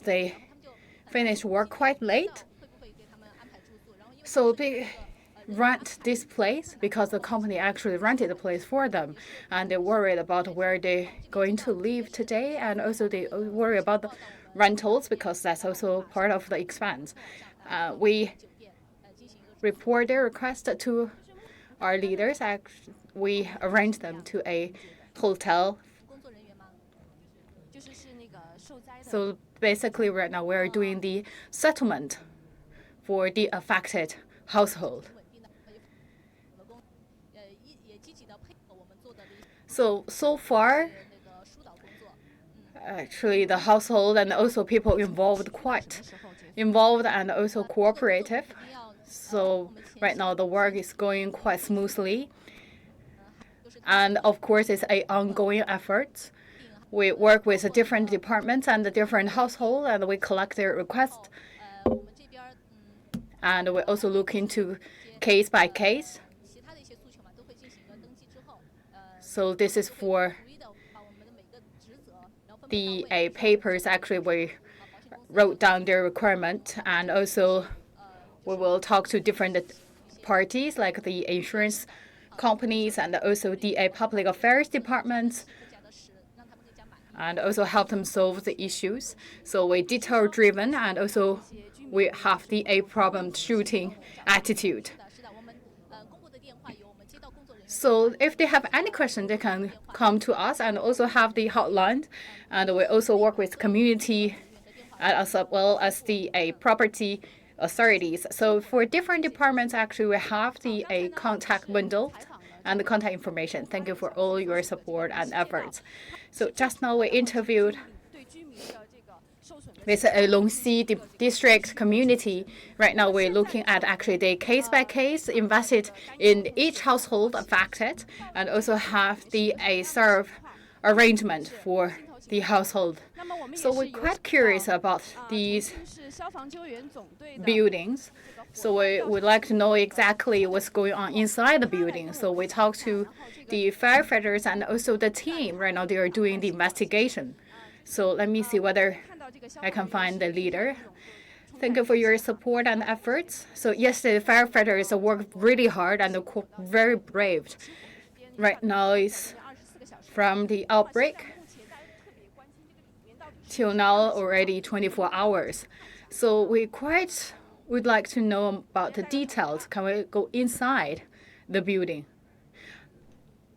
because they finish work quite late. So they rent this place because the company actually rented the place for them, and they're worried about where they're going to live today, and also they worry about the rentals because that's also part of the expense. We report their request to our leaders. We arrange them to a hotel. So basically, right now we're doing the settlement for the affected household. So far, actually, the household and also people involved quite involved and also cooperative. So right now the work is going quite smoothly. And of course, it's an ongoing effort. We work with the different departments and the different households, and we collect their requests. And we also look into case by case. So this is for the papers. Actually, we wrote down their requirement, and also we will talk to different parties like the insurance companies and also the public affairs departments, and also help them solve the issues. So we're detail-driven, and also we have the problem shooting attitude. So if they have any question, they can come to us and also have the hotline. And we also work with community as well as the property authorities. So for different departments, actually, we have the contact window and the contact information. Thank you for all your support and efforts. So just now we interviewed with a Longxi district community. Right now we're looking at actually the case by case, invested in each household affected, and also have the serve arrangement for the household. So we're quite curious about these buildings. So we would like to know exactly what's going on inside the building. So we talk to the firefighters and also the team. Right now they are doing the investigation. So let me see whether I can find the leader. Thank you for your support and efforts. So yesterday, the firefighters worked really hard and very brave. Right now, it's from the outbreak till now already 24 hours. So we quite would like to know about the details. Can we go inside the building?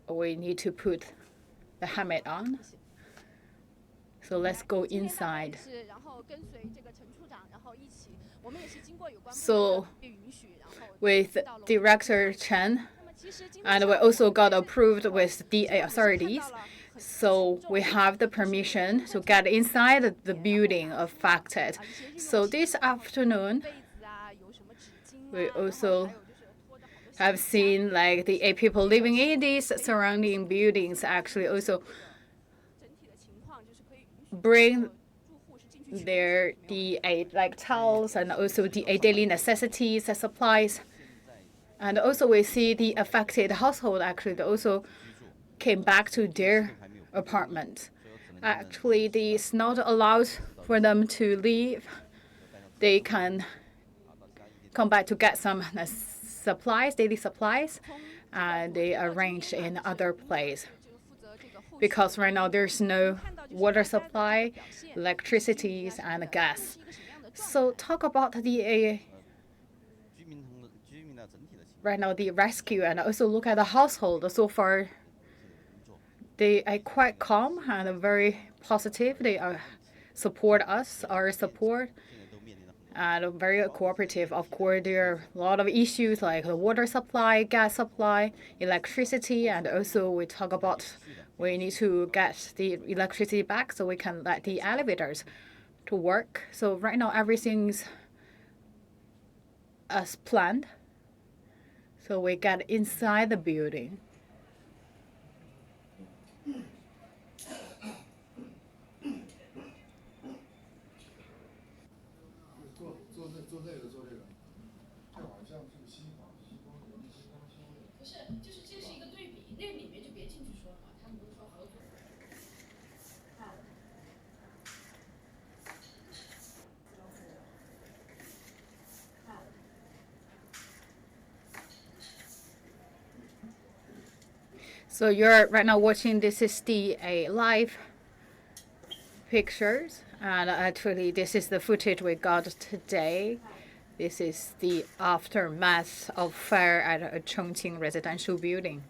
We need to put the helmet on. So let's go inside. So with Director Chen, and we also got approved with the authorities. So we have the permission to get inside the building affected. So this afternoon, we also have seen like the people living in these surrounding buildings actually also bring their like towels and also the daily necessities and supplies. And also we see the affected household actually they also came back to their apartment. Actually, it's not allowed for them to leave. They can come back to get some supplies, daily supplies, and they arrange in other place. Because right now there's no water supply, electricity, and gas. So talk about the right now the rescue and also look at the household. So far, they are quite calm and very positive. They support us, our support, and very cooperative. Of course, there are a lot of issues like the water supply, gas supply, electricity, and also we talk about we need to get the electricity back so we can let the elevators to work. So right now everything's as planned. So we get inside the building. So you're right now watching, this is the live pictures, and actually this is the footage we got today. This is the aftermath of fire at a Chongqing residential building.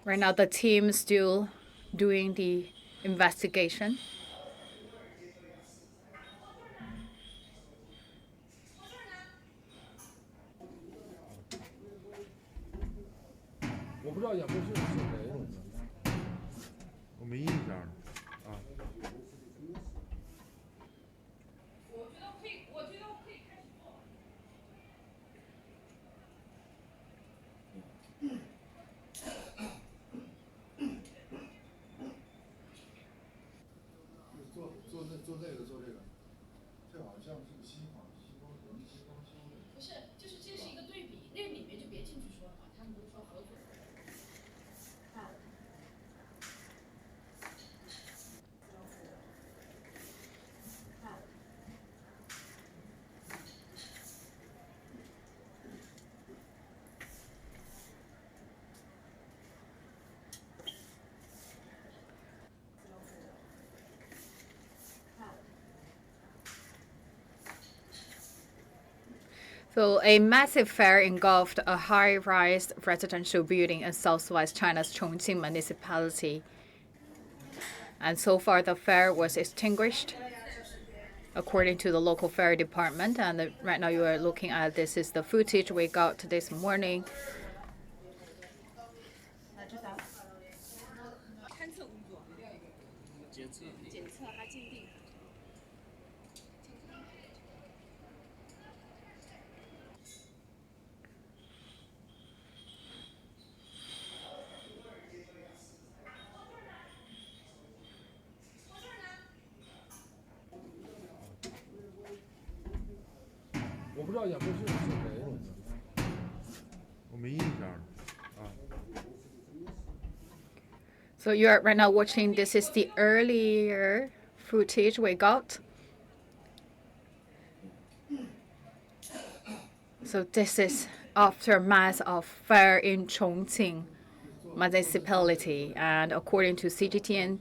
Right now, the team is still doing the investigation. So a massive fire engulfed a high-rise residential building in southwest China's Chongqing Municipality. And so far, the fire was extinguished, according to the local fire department. And right now you are looking at, this is the footage we got this morning. So you are right now watching, this is the earlier footage we got. So this is aftermath of fire in Chongqing Municipality, and according to CGTN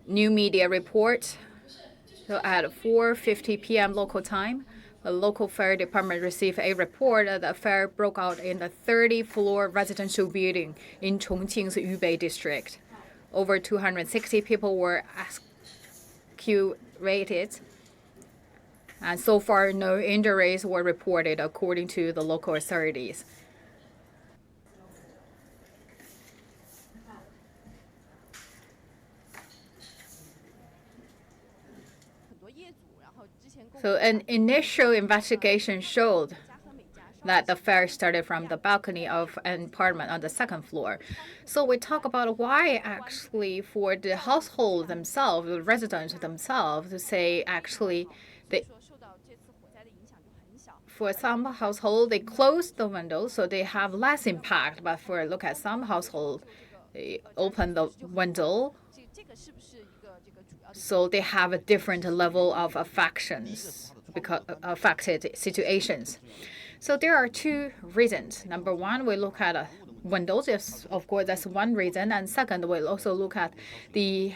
new media report, so at 4:50 p.m. local time, the local fire department received a report that the fire broke out in the 30-floor residential building in Chongqing's Yubei district. Over 260 people were evacuated, and so far no injuries were reported, according to the local authorities. So an initial investigation showed that the fire started from the balcony of an apartment on the second floor. So we talk about why actually for the household themselves, the residents themselves, to say actually for some household they close the windows so they have less impact, but for look at some household, they open the window so they have a different level of affected situations. So there are two reasons. Number one, we look at windows. Yes, of course, that's one reason. And second, we'll also look at the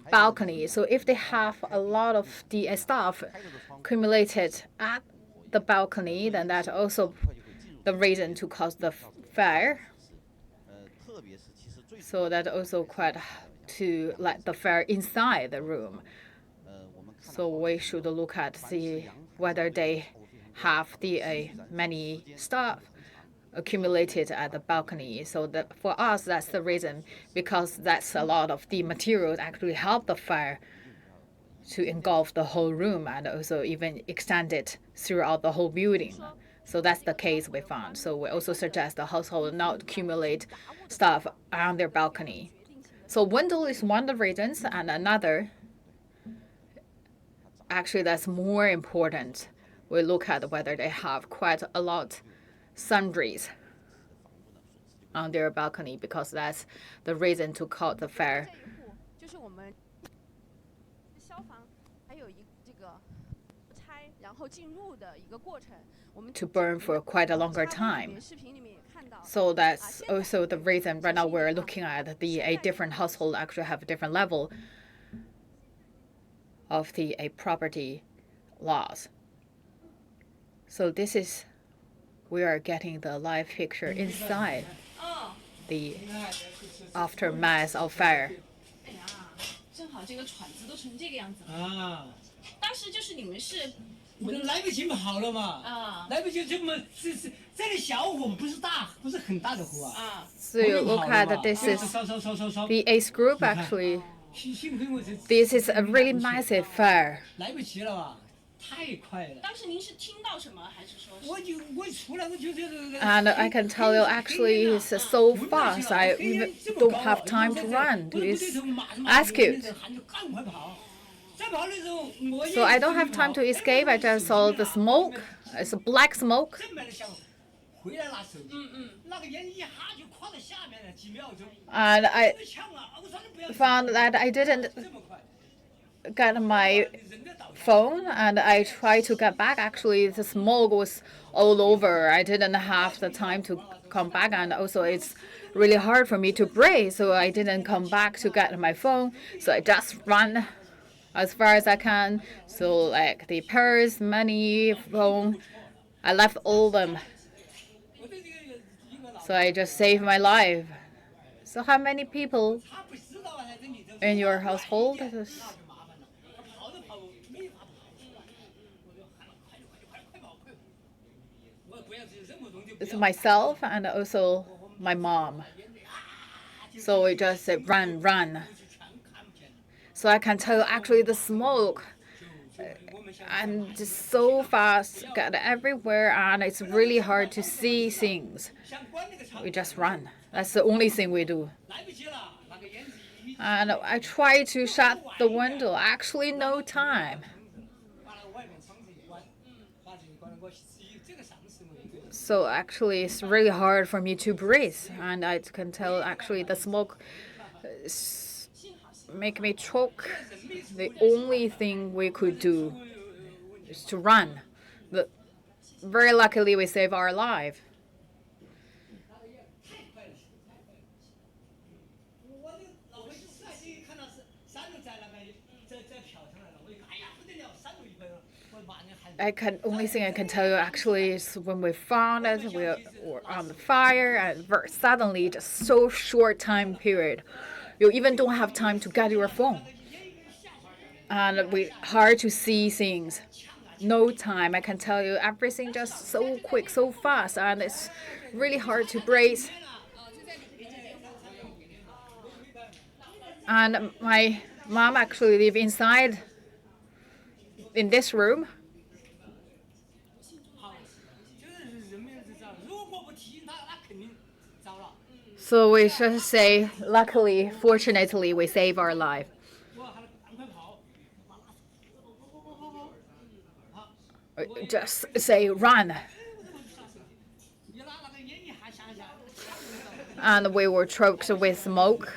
balcony. So if they have a lot of the stuff accumulated at the balcony, then that's also the reason to cause the fire. So that also quite to let the fire inside the room. So we should look at see whether they have the many stuff accumulated at the balcony. So that for us, that's the reason, because that's a lot of the materials actually help the fire to engulf the whole room and also even extend it throughout the whole building. So that's the case we found. So we also suggest the household not accumulate stuff on their balcony. So window is one of the reasons, and another, actually that's more important. We look at whether they have quite a lot sun rays on their balcony, because that's the reason to call the fire. To burn for quite a longer time. So that's also the reason right now we're looking at a different household actually have a different level of the property laws. So this is, we are getting the live picture inside the aftermath of fire. 正好这个铲子都成这个样子啊！当时就是你们是来不及跑了嘛？啊，来不及这么是这个小火不是大，不是很大的火啊。啊。So you look at this is the ace group actually. This is a really massive fire. 来不及了吧？太快了。当时您是听到什么，还是说？我出来我就这个。And I can tell you actually it's so fast. I don't have time to run to execute. So I don't have time to escape. I just saw the smoke. It's a black smoke. And I found that I didn't get my phone, and I tried to get back. Actually, the smoke was all over. I didn't have the time to come back, and also it's really hard for me to breathe, so I didn't come back to get my phone. So I just run as far as I can. So like the purse, money, phone, I left all of them. So I just saved my life. So how many people in your household? It's myself and also my mom. So we just said run, run. So I can tell you actually the smoke and just so fast, got everywhere, and it's really hard to see things. We just run. That's the only thing we do. And I try to shut the window. Actually, no time. So actually, it's really hard for me to breathe, and I can tell actually the smoke make me choke. The only thing we could do is to run. But very luckily, we saved our life. Only thing I can tell you actually is when we found it, we were on the fire, and suddenly, just so short time period, you even don't have time to get your phone, and we hard to see things. No time. I can tell you everything just so quick, so fast, and it's really hard to breathe. And my mom actually live inside in this room. So we should say, luckily, fortunately, we save our life. Just say run. And we were choked with smoke.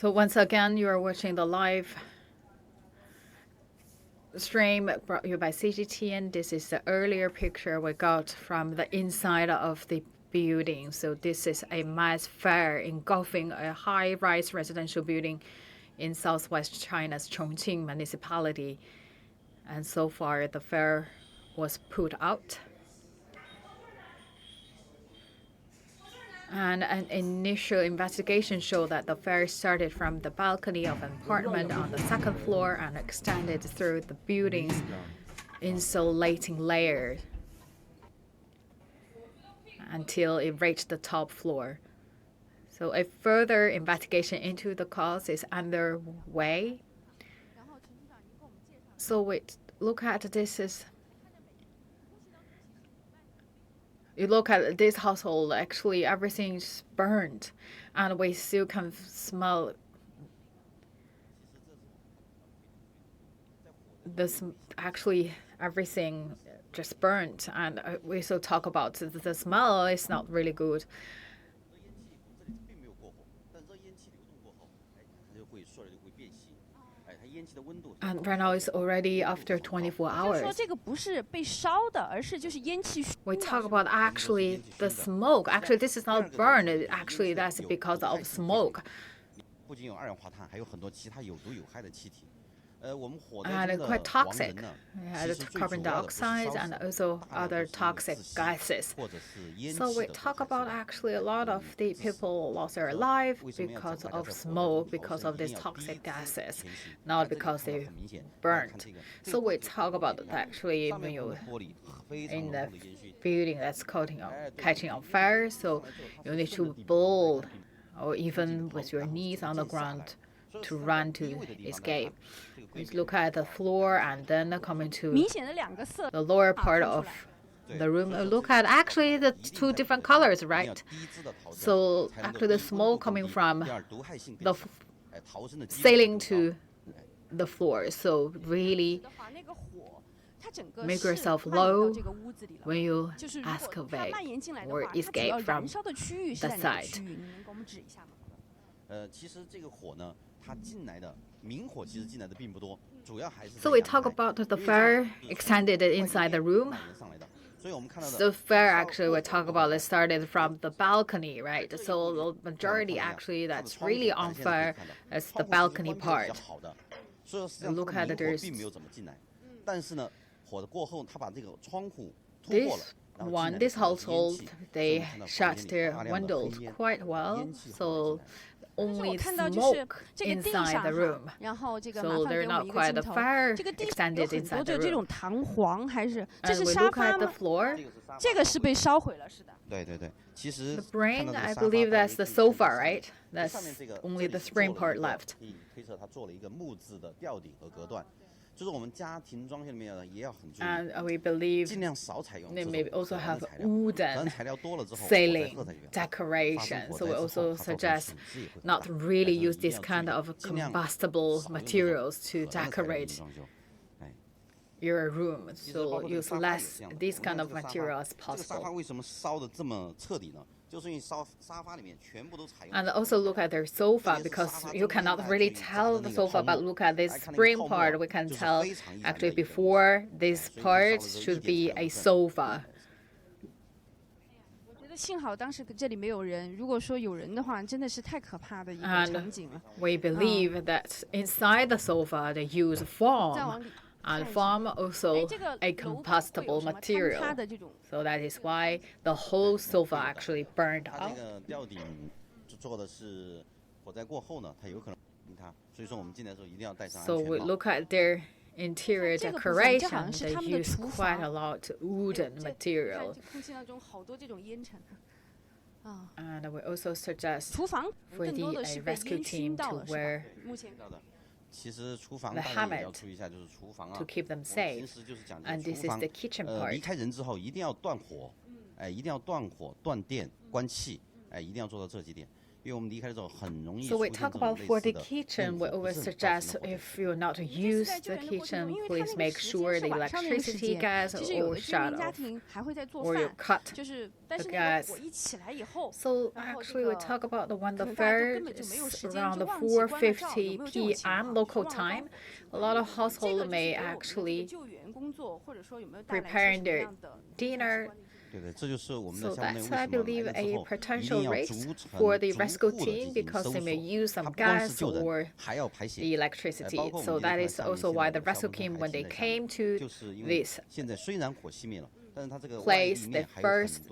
So once again, you are watching the live stream brought you by CGTN. This is the earlier picture we got from the inside of the building. So this is a mass fire engulfing a high-rise residential building in southwest China's Chongqing Municipality. And so far, the fire was put out. And an initial investigation showed that the fire started from the balcony of an apartment on the second floor and extended through the building's insulating layer until it reached the top floor. So a further investigation into the cause is underway. So wait, look at this is. You look at this household, actually everything's burned, and we still can smell this. Actually, everything just burnt, and we still talk about the smell. It's not really good. And right now it's already after 24 hours. We talk about actually the smoke. Actually, this is not burn. Actually, that's because of smoke. And quite toxic. Yeah, carbon dioxide and also other toxic gases. So we talk about actually a lot of the people lost their life because of smoke, because of these toxic gases, not because they burned. So we talk about actually when you in the building that's catching on fire, so you need to bold or even with your knees on the ground to run to escape. You look at the floor and then coming to the lower part of the room. Look at actually the two different colors, right? So actually the smoke coming from the ceiling to the floor. So really make yourself low when you excavate or escape from the site. So we talk about the fire extended inside the room. The fire actually we talk about it started from the balcony, right? So the majority actually that's really on fire is the balcony part. Look at there's this household, they shut their windows quite well, so only smoke inside the room. So they're not quite a fire extended inside the room. And we look at the floor. The brain, I believe that's the sofa, right? That's only the spring part left. And we believe they may also have wooden ceiling decoration. So we also suggest not really use this kind of combustible materials to decorate your room. So use less this kind of material as possible. And also look at their sofa, because you cannot really tell the sofa, but look at this spring part, we can tell actually before this part should be a sofa. And we believe that inside the sofa they use foam. And foam also a combustible material, so that is why the whole sofa actually burned out. So we look at their interior decoration, they use quite a lot of wooden material. And we also suggest for the rescue team to wear the helmet to keep them safe. And this is the kitchen part. So we talk about for the kitchen, we always suggest if you're not to use the kitchen, please make sure the electricity, gas all shut off, or you cut the gas. So actually we talk about when the fire is around 4:50 p.m. local time, a lot of households may actually prepare their dinner. So that's, I believe, a potential risk for the rescue team because they may use some gas or the electricity. So that is also why the rescue team, when they came to this place,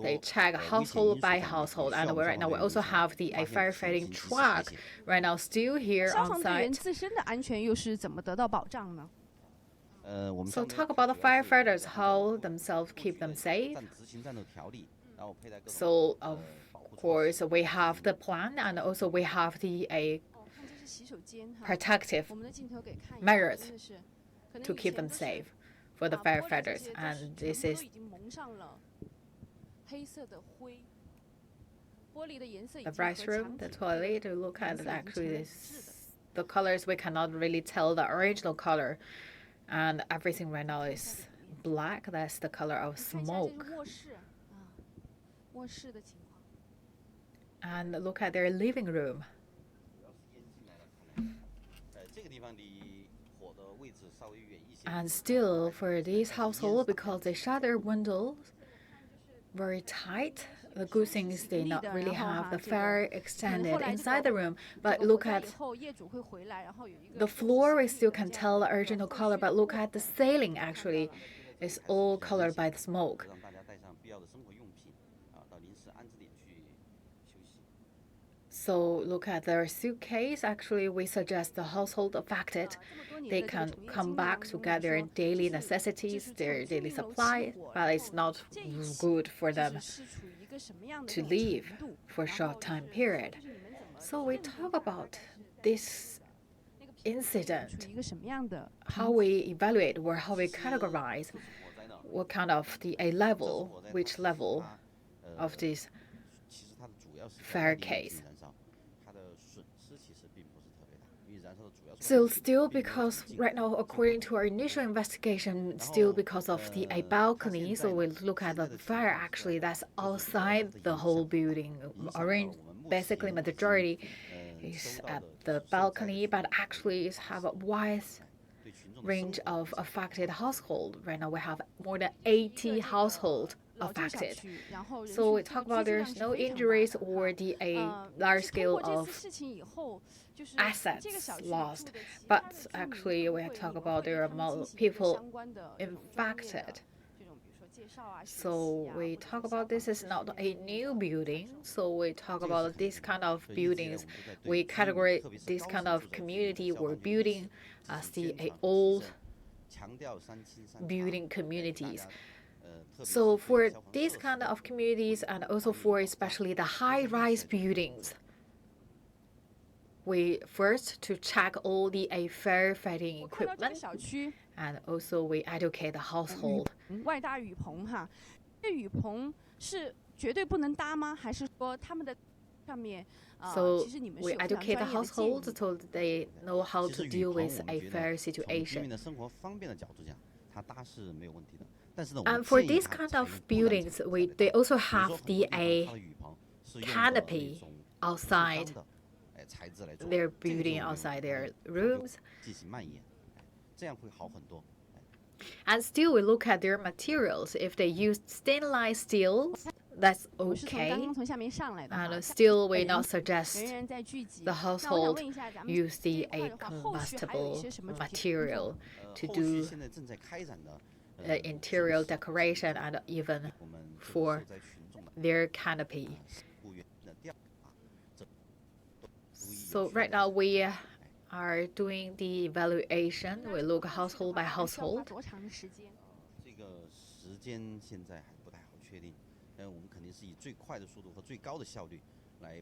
they check household by household. And right now we also have a firefighting truck right now still here on site. So talk about the firefighters, how themselves keep them safe. So of course we have the plan and also we have the protective measures to keep them safe for the firefighters. And this is the restroom, the toilet. To look at it, actually the colors, we cannot really tell the original color. And everything right now is black. That's the color of smoke. And look at their living room. And still, for this household, because they shut their windows very tight, the good thing is they not really have the fire extended inside the room. But look at the floor, we still can tell the original color, but look at the ceiling, actually, it's all colored by the smoke. So look at their suitcase. Actually, we suggest the household affected, they can come back to get their daily necessities, their daily supply, but it's not good for them to leave for a short time period. So we talk about this incident, how we evaluate or how we categorize what kind of a level, which level of this fire case. So still, because right now, according to our initial investigation, still because of a balcony, so we look at the fire, actually that's outside the whole building. Basically majority is at the balcony, but actually it have a wide range of affected household. Right now we have more than 80 households affected. So we talk about there's no injuries or a large scale of assets lost, but actually we talk about there are people infected. So we talk about this is not a new building. So we talk about this kind of buildings. We categorize this kind of community or building as the old building communities. So for these kind of communities and also for especially the high-rise buildings, we first to check all the firefighting equipment, and also we educate the household. So we educate the household so they know how to deal with a fire situation. And for these kind of buildings, they also have a canopy outside their building, outside their rooms. And still we look at their materials. If they use stainless steel, that's okay. And still we not suggest the household use a combustible material to do interior decoration and even for their canopy. So right now we are doing the evaluation. We look household by household.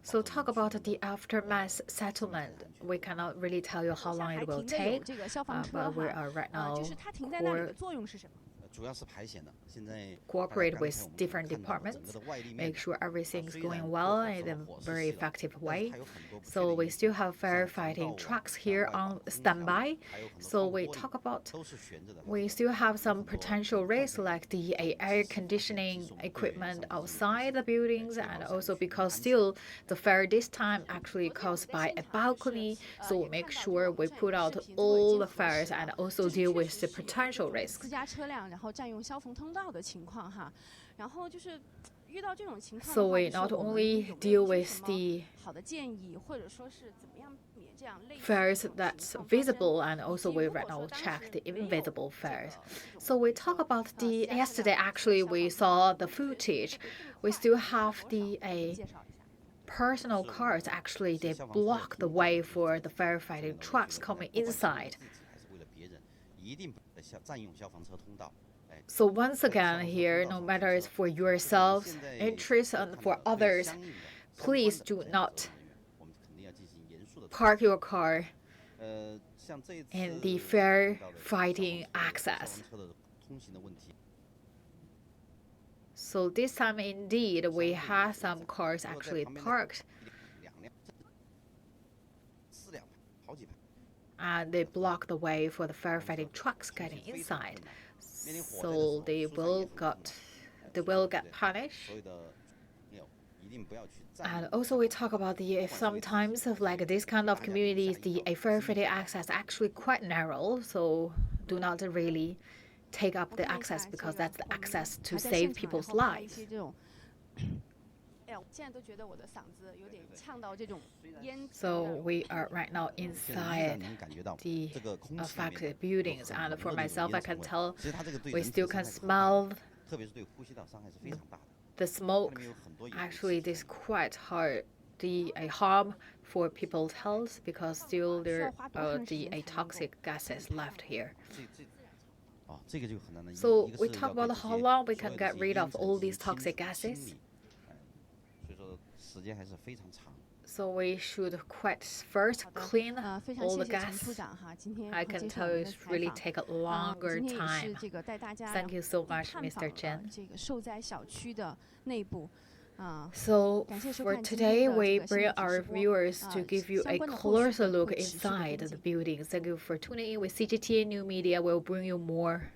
So talk about the aftermath settlement. We cannot really tell you how long it will take, but we are right now cooperate with different departments, make sure everything's going well in a very effective way. So we still have firefighting trucks here on standby. So we still have some potential risks like the air conditioning equipment outside the buildings, and also because still the fire this time actually caused by a balcony. So we make sure we put out all the fires and also deal with the potential risks. So we not only deal with the fires that's visible, and also we right now check the invisible fires. So we talk about yesterday actually we saw the footage. We still have the personal cars actually they block the way for the firefighting trucks coming inside. So once again here, no matter it's for yourselves, interests, and for others, please do not park your car in the firefighting access. So this time indeed we had some cars actually parked and they block the way for the firefighting trucks getting inside. So they will get punished. And also we talk about sometimes of like this kind of communities, the firefighting access actually quite narrow. So do not really take up the access because that's the access to save people's lives. So we are right now inside the affected buildings, and for myself I can tell we still can smell the smoke. Actually this quite hard the harm for people's health because still there are the toxic gases left here. So we talk about how long we can get rid of all these toxic gases. So we should first clean all the gas. I can tell it really take a longer time. Thank you so much, Mr. Chen. So for today, we bring our viewers to give you a closer look inside the building. Thank you for tuning in with CGTN New Media. We'll bring you more